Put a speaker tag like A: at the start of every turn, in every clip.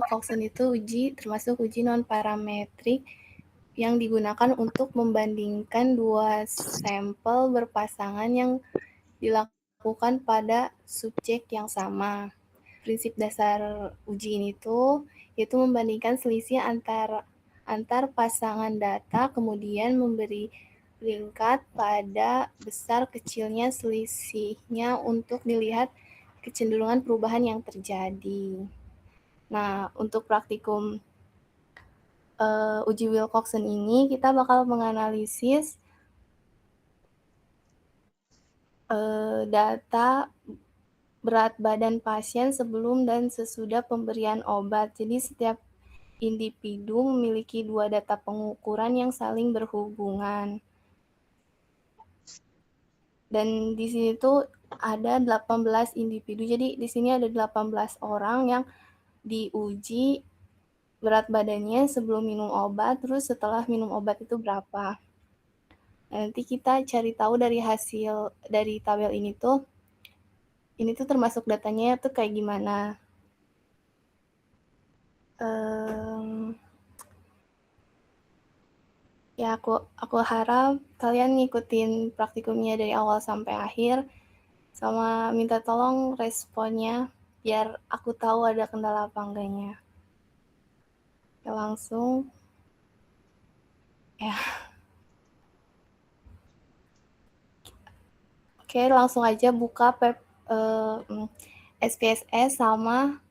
A: Wilcoxon itu termasuk uji non-parametrik yang digunakan untuk membandingkan dua sampel berpasangan yang dilakukan pada subjek yang sama. Prinsip dasar uji ini yaitu membandingkan selisih antar pasangan data, kemudian memberi peringkat pada besar kecilnya selisihnya untuk dilihat kecenderungan perubahan yang terjadi. Nah, untuk praktikum uji Wilcoxon ini kita bakal menganalisis data berat badan pasien sebelum dan sesudah pemberian obat. Jadi setiap individu memiliki dua data pengukuran yang saling berhubungan. Dan di sini tuh ada 18 individu. Jadi di sini ada 18 orang yang diuji berat badannya sebelum minum obat, terus setelah minum obat itu berapa. Nanti kita cari tahu dari hasil dari tabel ini tuh termasuk datanya tuh kayak gimana. Ya aku harap kalian ngikutin praktikumnya dari awal sampai akhir, sama minta tolong responnya biar aku tahu ada kendala apa enggaknya. Ya langsung ya. Oke, langsung aja buka SPSS sama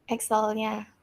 A: Excel-nya.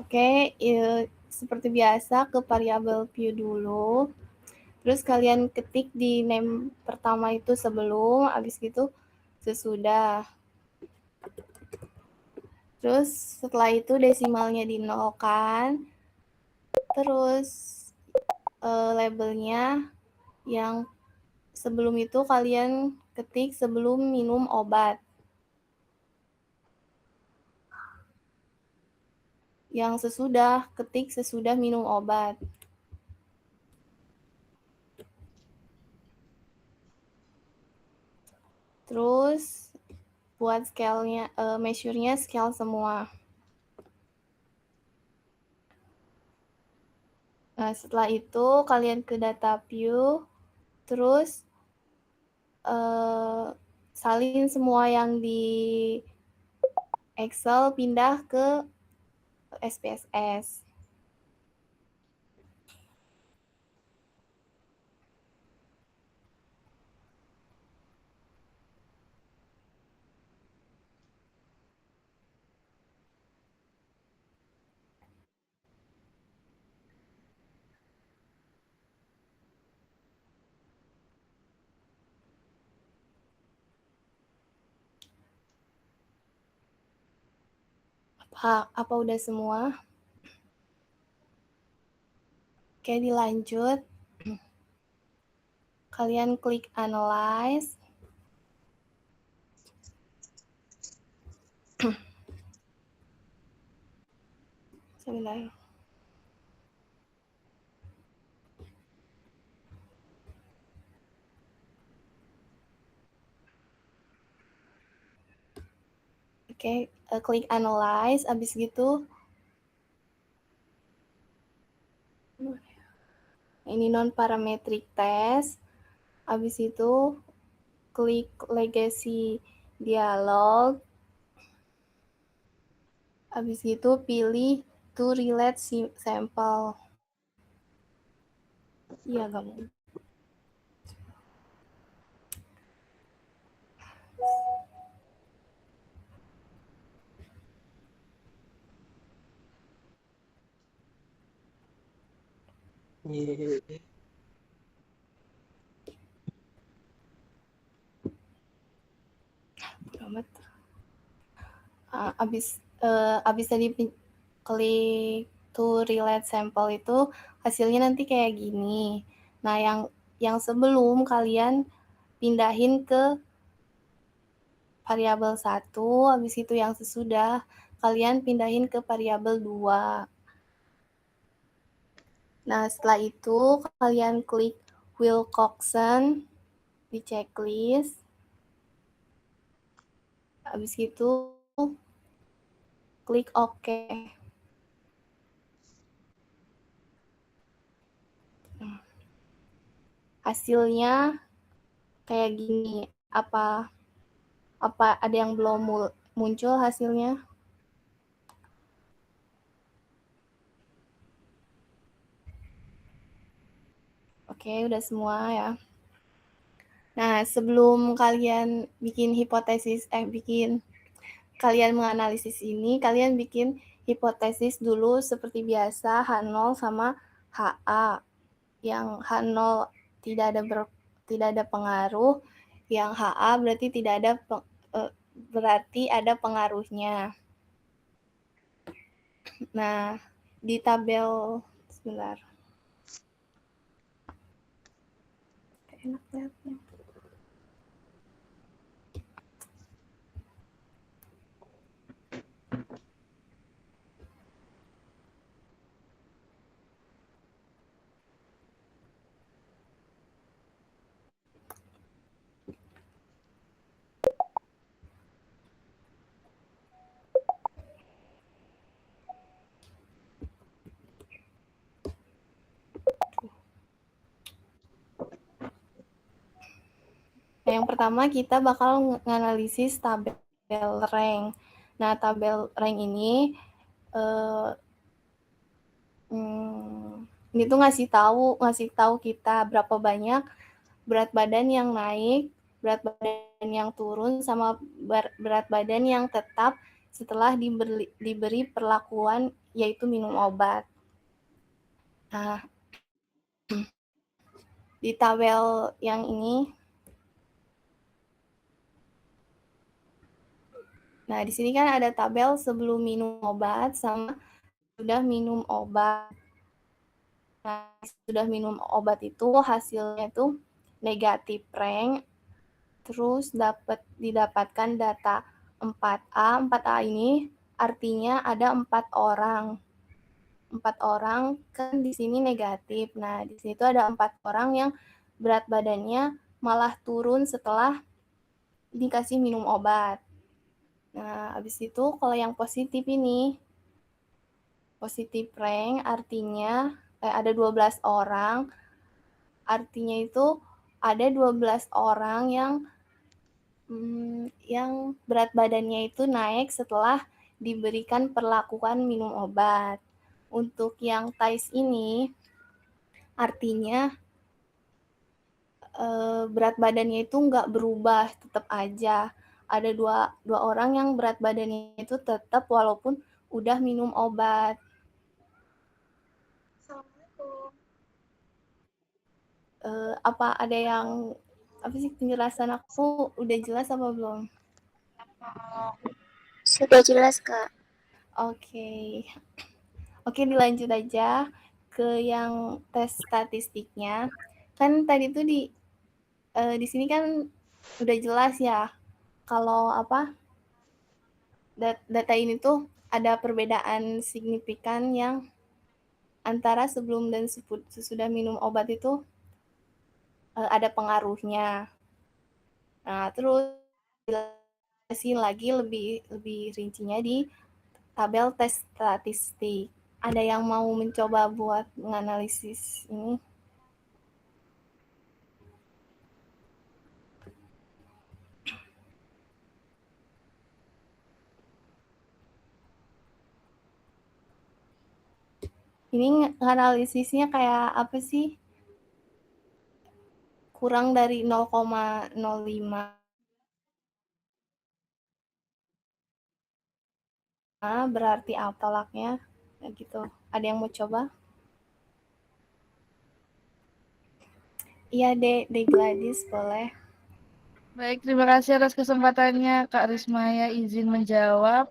A: Oke, seperti biasa ke variabel view dulu. Terus kalian ketik di name pertama itu sebelum, habis gitu sesudah. Terus setelah itu desimalnya dinolkan. Terus labelnya yang sebelum itu kalian ketik sebelum minum obat. Yang sesudah, ketik sesudah minum obat. Terus buat scale-nya, measure-nya scale semua. Nah, setelah itu kalian ke data view, terus salin semua yang di Excel pindah ke SPSS. Apa udah semua? Oke, dilanjut. Kalian klik analyze. Sebentar. Oke, klik analyze, abis gitu ini non-parametric test, abis itu klik legacy dialog, abis itu pilih to relate sample. Iya, kamu.
B: Yeah.
A: Abis tadi klik to relate sample itu hasilnya nanti kayak gini. Nah, yang sebelum kalian pindahin ke variabel 1, habis itu yang sesudah kalian pindahin ke variabel 2. Nah, setelah itu kalian klik Wilcoxon di checklist. Habis itu klik OK. Hasilnya kayak gini. Apa ada yang belum muncul hasilnya? Oke, udah semua ya. Nah, sebelum kalian bikin kalian menganalisis ini, kalian bikin hipotesis dulu seperti biasa, H0 sama HA. Yang H0 tidak ada pengaruh, yang HA berarti berarti ada pengaruhnya. Nah, di tabel sebentar. Enak lihatnya. Nah, yang pertama kita bakal menganalisis tabel rank. Nah, tabel rank ini ini tuh ngasih tahu kita berapa banyak berat badan yang naik, berat badan yang turun, sama berat badan yang tetap setelah diberi perlakuan yaitu minum obat. Nah, di tabel yang ini, nah di sini kan ada tabel sebelum minum obat sama sudah minum obat. Nah, sudah minum obat itu hasilnya itu negatif rank, terus didapatkan data 4A. 4A ini artinya ada 4 orang. 4 orang kan di sini negatif. Nah, di sini tuh ada 4 orang yang berat badannya malah turun setelah dikasih minum obat. Nah, habis itu kalau yang positif ini, positif rank artinya ada 12 orang, artinya itu ada 12 orang yang berat badannya itu naik setelah diberikan perlakuan minum obat. Untuk yang TAIS ini, artinya berat badannya itu nggak berubah, tetap aja. Ada dua orang yang berat badannya itu tetap walaupun udah minum obat.
B: Assalamualaikum.
A: Apa ada yang sih penjelasan aku udah jelas apa belum?
B: Sudah jelas, Kak.
A: Oke. Oke, dilanjut aja ke yang tes statistiknya. Kan tadi tuh di sini kan udah jelas ya kalau data ini tuh ada perbedaan signifikan yang antara sebelum dan sesudah minum obat itu ada pengaruhnya. Nah, terus jelasin lagi lebih rincinya di tabel tes statistik. Ada yang mau mencoba buat menganalisis ini? Ini analisisnya kayak apa sih? Kurang dari 0,05 berarti apa tolaknya? Nah, gitu. Ada yang mau coba? Iya, De Gladys, boleh.
C: Baik, terima kasih atas kesempatannya Kak Rismaya izin menjawab.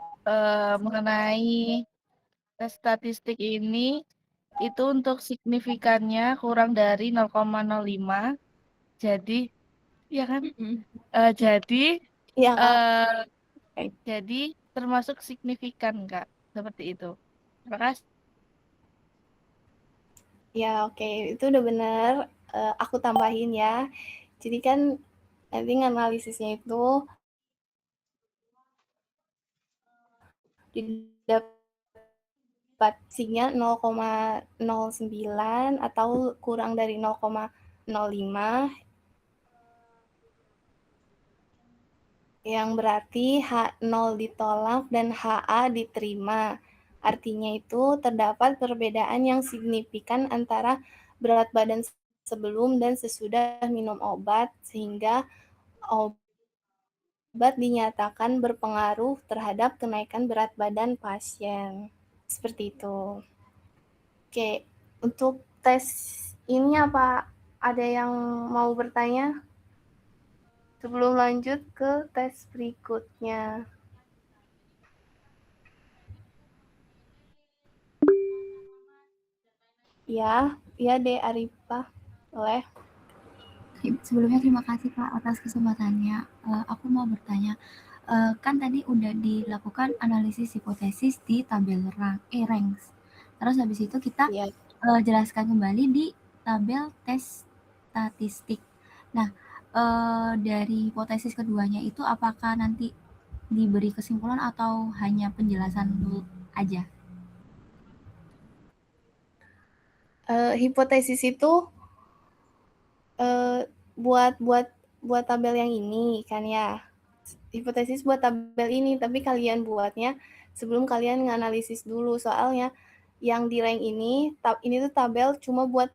C: mengenai tes statistik ini itu untuk signifikannya kurang dari 0,05. Jadi ya kan? Jadi
A: Iya, Kak.
C: jadi termasuk signifikan, Kak. Seperti itu. Terima kasih.
A: Ya, oke. Itu udah bener. Aku tambahin ya. Jadi kan nanti analisisnya itu didapat sinyal 0,09 atau kurang dari 0,05 yang berarti H0 ditolak dan HA diterima. Artinya itu terdapat perbedaan yang signifikan antara berat badan sebelum dan sesudah minum obat sehingga obat dinyatakan berpengaruh terhadap kenaikan berat badan pasien. Seperti itu. Oke, untuk tes ini apa ada yang mau bertanya? Sebelum lanjut ke tes berikutnya. Ya, ya deh Arifah. Boleh.
D: Sebelumnya terima kasih Kak atas kesempatannya. Aku mau bertanya, kan tadi udah dilakukan analisis hipotesis di tabel ranks. Terus habis itu kita
A: Ya.
D: jelaskan kembali di tabel tes statistik. Nah, dari hipotesis keduanya itu apakah nanti diberi kesimpulan atau hanya penjelasan dulu aja?
A: Hipotesis itu buat tabel yang ini kan ya. Hipotesis buat tabel ini, tapi kalian buatnya sebelum kalian nganalisis dulu. Soalnya yang di rank ini tuh tabel cuma buat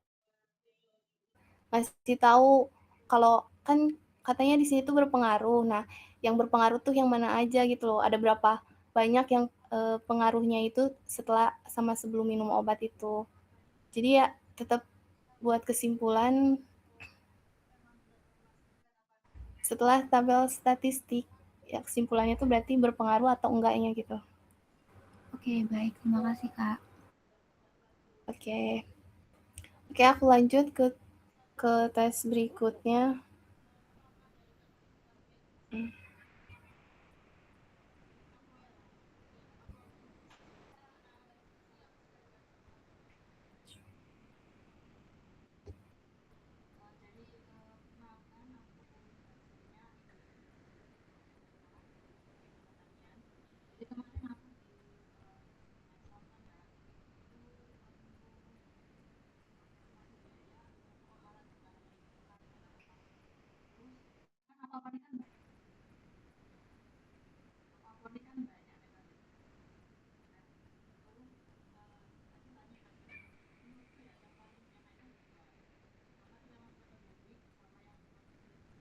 A: ngasih tahu kalau kan katanya di sini tuh berpengaruh. Nah, yang berpengaruh tuh yang mana aja gitu loh. Ada berapa banyak yang pengaruhnya itu setelah sama sebelum minum obat itu. Jadi ya tetap buat kesimpulan setelah tabel statistik. Ya kesimpulannya tuh berarti berpengaruh atau enggaknya gitu.
D: Oke, baik. Terima kasih Kak.
A: Oke. Oke, aku lanjut ke tes berikutnya.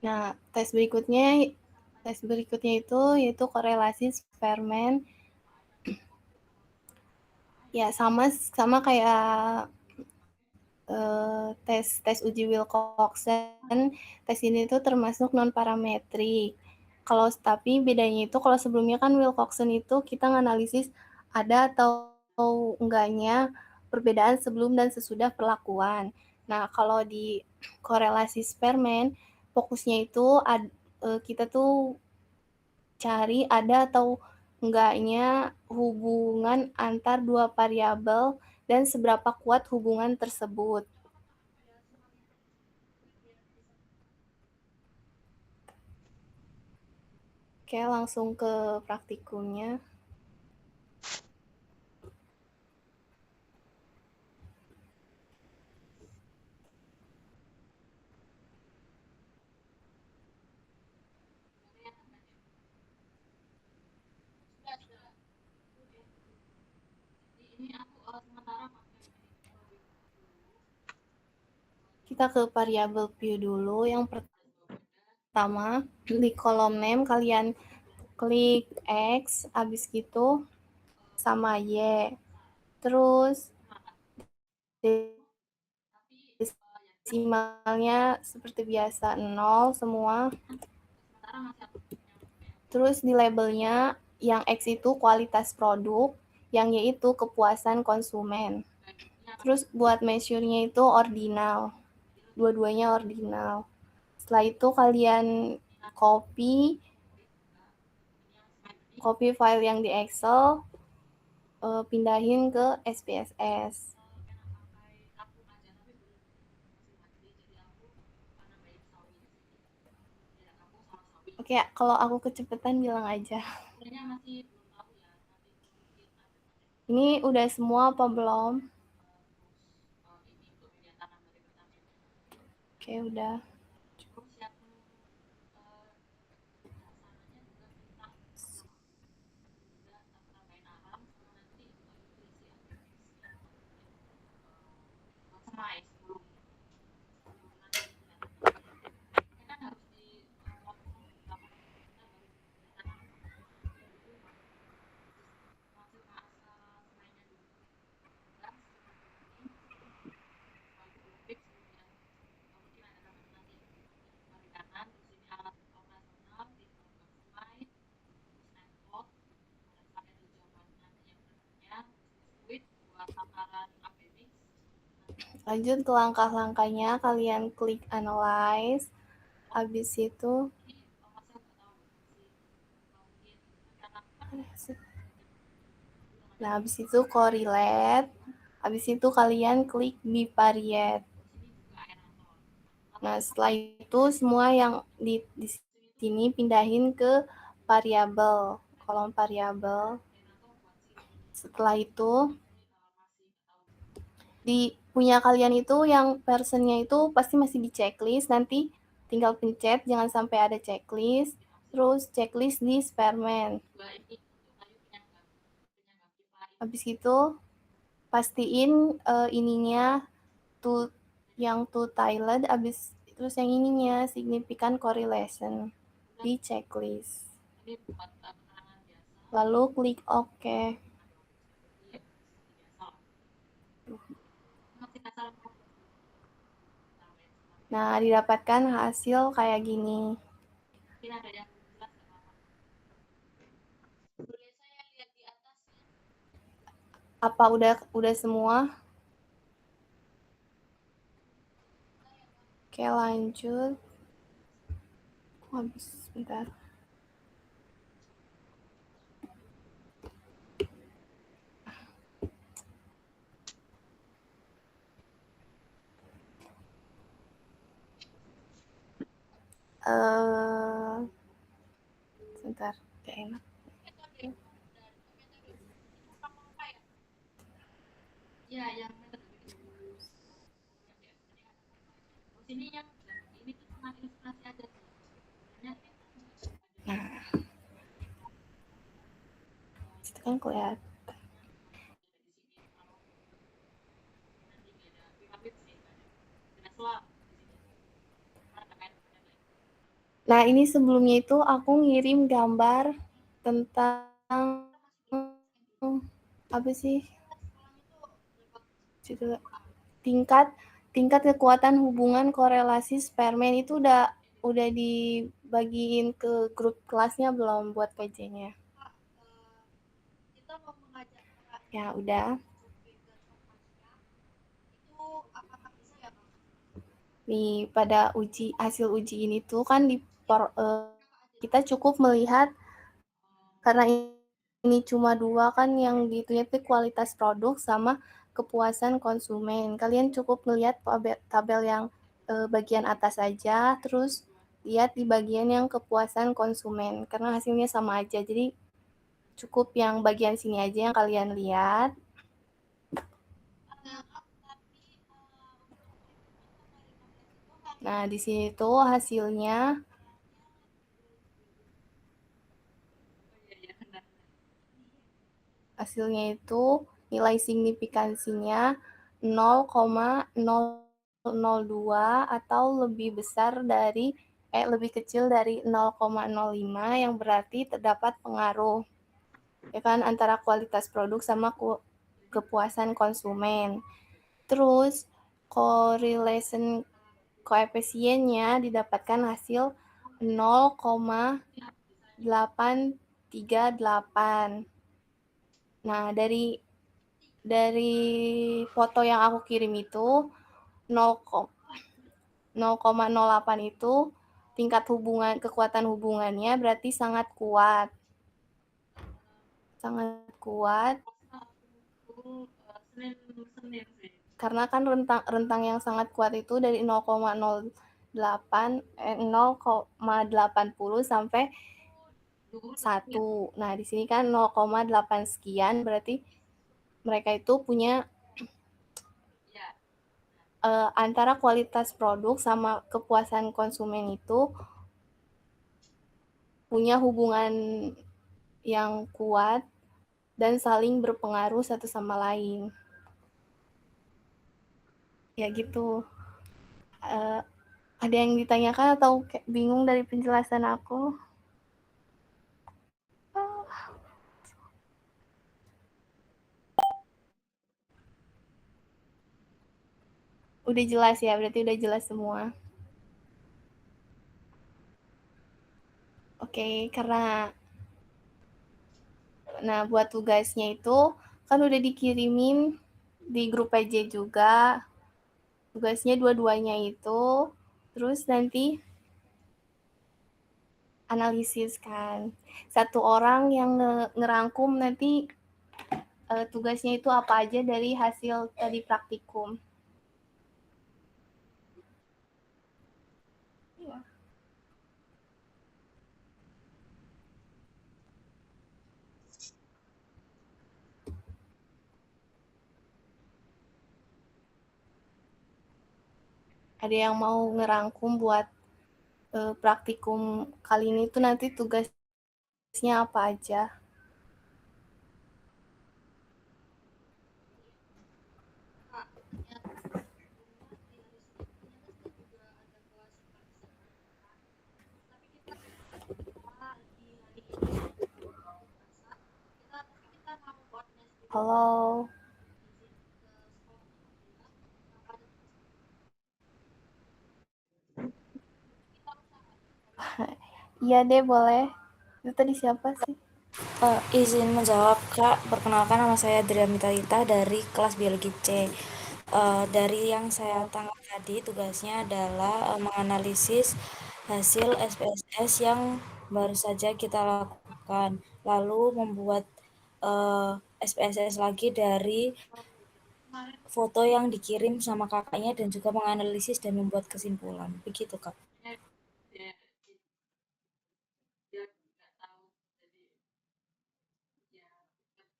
A: Nah, tes berikutnya itu yaitu korelasi Spearman. Ya sama kayak tes uji Wilcoxon. Tes ini tuh termasuk non parametrik. Tapi bedanya itu kalau sebelumnya kan Wilcoxon itu kita nganalisis ada atau enggaknya perbedaan sebelum dan sesudah perlakuan. Nah, kalau di korelasi Spearman fokusnya itu kita tuh cari ada atau enggaknya hubungan antar dua variabel dan seberapa kuat hubungan tersebut. Oke, langsung ke praktikumnya. Kita ke variabel view dulu. Yang pertama, di kolom name kalian klik X, habis gitu sama Y. Terus desimalnya seperti biasa 0 semua. Terus di labelnya yang X itu kualitas produk, yang Y itu kepuasan konsumen. Terus buat measure-nya itu ordinal, dua-duanya ordinal. Setelah itu kalian copy file yang di Excel, pindahin ke SPSS. Oke, kalau aku kecepatan bilang aja. Ini udah semua apa belum? Oke, udah. Lanjut ke langkah-langkahnya, kalian klik analyze, habis itu correlate, habis itu kalian klik bivariate. Nah, setelah itu semua yang di sini pindahin ke variabel, kolom variabel. Setelah itu di punya kalian itu yang personnya itu pasti masih di checklist, nanti tinggal pencet jangan sampai ada checklist, terus checklist di Sperman. Habis itu pastiin ininya yang two-tiled, habis terus yang ininya significant correlation di checklist. Lalu klik OK. Nah, didapatkan hasil kayak gini. Apa udah semua? Oke, lanjut. Habis, bentar. Sebentar, gak enak. Nah, itu kan kelihatan. Nah, ini sebelumnya itu aku ngirim gambar tentang apa sih? Tingkat kekuatan hubungan korelasi Sperman itu udah dibagiin ke grup kelasnya belum buat PJ-nya? Ya, udah. Nih, pada hasil uji ini tuh kan kita cukup melihat, karena ini cuma 2 kan yang dihitungnya itu kualitas produk sama kepuasan konsumen. Kalian cukup melihat tabel yang bagian atas saja, terus lihat di bagian yang kepuasan konsumen, karena hasilnya sama aja. Jadi cukup yang bagian sini aja yang kalian lihat. Nah, di sini tuh hasilnya itu nilai signifikansinya 0,002 atau lebih kecil dari 0,05, yang berarti terdapat pengaruh ya kan antara kualitas produk sama kepuasan konsumen. Terus correlation koefisiennya didapatkan hasil 0,8 3,8. Nah, dari foto yang aku kirim itu 0,08 itu tingkat kekuatan hubungannya berarti sangat kuat. Sangat kuat. Karena kan rentang yang sangat kuat itu dari 0,80 sampai 1. Nah, di sini kan 0,8 sekian, berarti mereka itu punya antara kualitas produk sama kepuasan konsumen itu punya hubungan yang kuat dan saling berpengaruh satu sama lain. Ya gitu. Ada yang ditanyakan atau bingung dari penjelasan aku? Udah jelas ya, berarti udah jelas semua. Oke, nah buat tugasnya itu kan udah dikirimin di grup PJ juga. Tugasnya dua-duanya itu, terus nanti analisis kan. Satu orang yang ngerangkum nanti tugasnya itu apa aja dari hasil tadi praktikum. Ada yang mau ngerangkum buat praktikum kali ini tuh nanti tugasnya apa aja? Halo. Iya deh, boleh. Itu tadi siapa sih?
E: Izin menjawab, Kak. Perkenalkan, nama saya Adrian Talita dari kelas biologi C. Dari yang saya tangkap tadi, tugasnya adalah menganalisis hasil SPSS yang baru saja kita lakukan, lalu membuat SPSS lagi dari foto yang dikirim sama kakaknya dan juga menganalisis dan membuat kesimpulan. Begitu, Kak.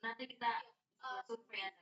F: Nanti kita survei aja.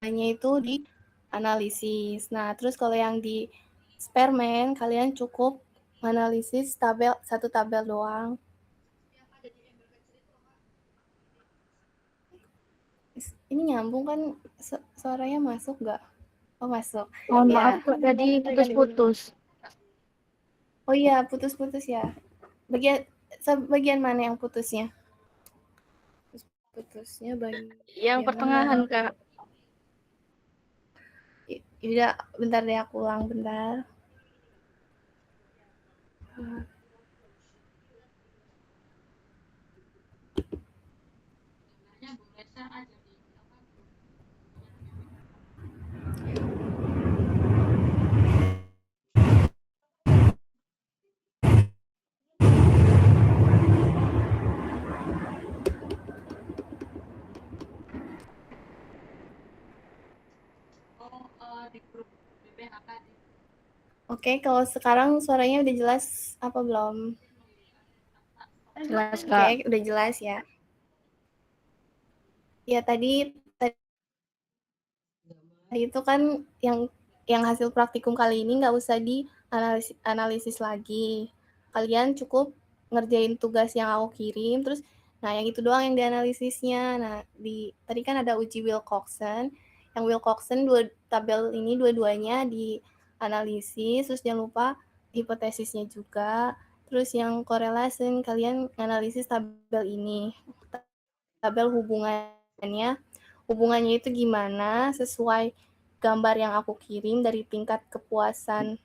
A: Itu di analisis. Nah, terus kalau yang di Spermen, kalian cukup analisis satu tabel doang. Ini nyambung kan, suaranya masuk nggak? Oh, masuk.
C: Mohon
A: ya.
C: maaf, Kak, tadi putus-putus.
A: Oh iya, putus-putus ya. Bagian mana yang putusnya? Putusnya bagian
C: Yang pertengahan, Kak.
A: Udah, bentar deh aku ulang bentar.
F: Di grup BPHK.
A: Oke, kalau sekarang suaranya udah jelas apa belum?
C: Jelas, Kak.
A: Oke, udah jelas ya. Ya tadi itu kan yang hasil praktikum kali ini nggak usah dianalisis lagi. Kalian cukup ngerjain tugas yang aku kirim, terus Nah, yang itu doang yang dianalisisnya. Nah, tadi kan ada uji Wilcoxon. Yang Wilcoxon tabel ini dua-duanya dianalisis, terus jangan lupa hipotesisnya juga. Terus yang correlation, kalian analisis tabel ini. Tabel hubungannya itu gimana sesuai gambar yang aku kirim dari tingkat kepuasan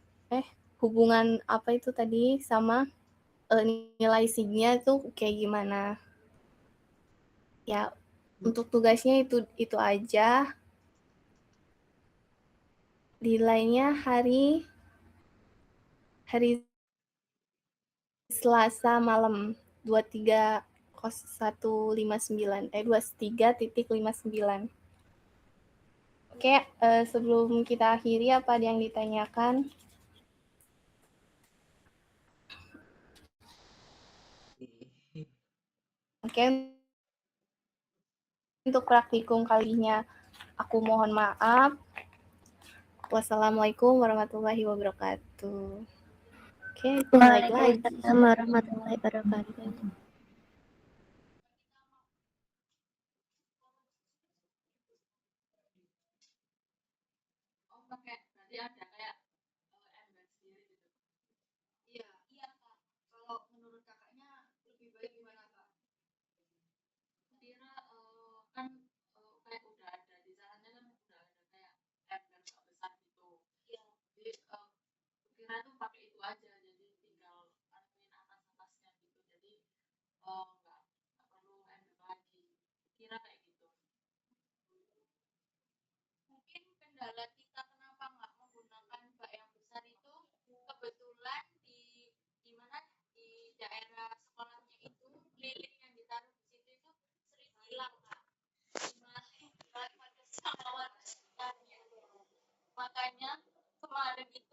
A: hubungan apa itu tadi sama nilai signya tuh kayak gimana. Ya, untuk tugasnya itu aja. Deadline-nya hari Selasa malam 23.59. Oke, sebelum kita akhiri apa ada yang ditanyakan? Oke, untuk praktikum kalinya aku mohon maaf. Wassalamualaikum warahmatullahi wabarakatuh. Oke, balik lagi.
B: Waalaikumsalam warahmatullahi wabarakatuh.
F: Oh, pakai berarti ada kayak embed sendiri gitu. Iya, Kak. Kalau menurut kakaknya lebih baik gimana, Kak? Kira kan kayak udah ada di sananya kan udah ada kayak embed besar gitu. Iya. Jadi kira tuh pakai itu aja, jadi tinggal anuin atas-atasnya gitu. Jadi nggak perlu embed lagi. Kira kayak gitu. Mungkin kendala kita kenapa nggak menggunakan bak yang besar itu kebetulan di mana di daerah sekolahnya itu lilin yang ditaruh di situ itu sering hilang, Kak. Dimarahin pada sama warga sekitarnya. Makanya kemarin itu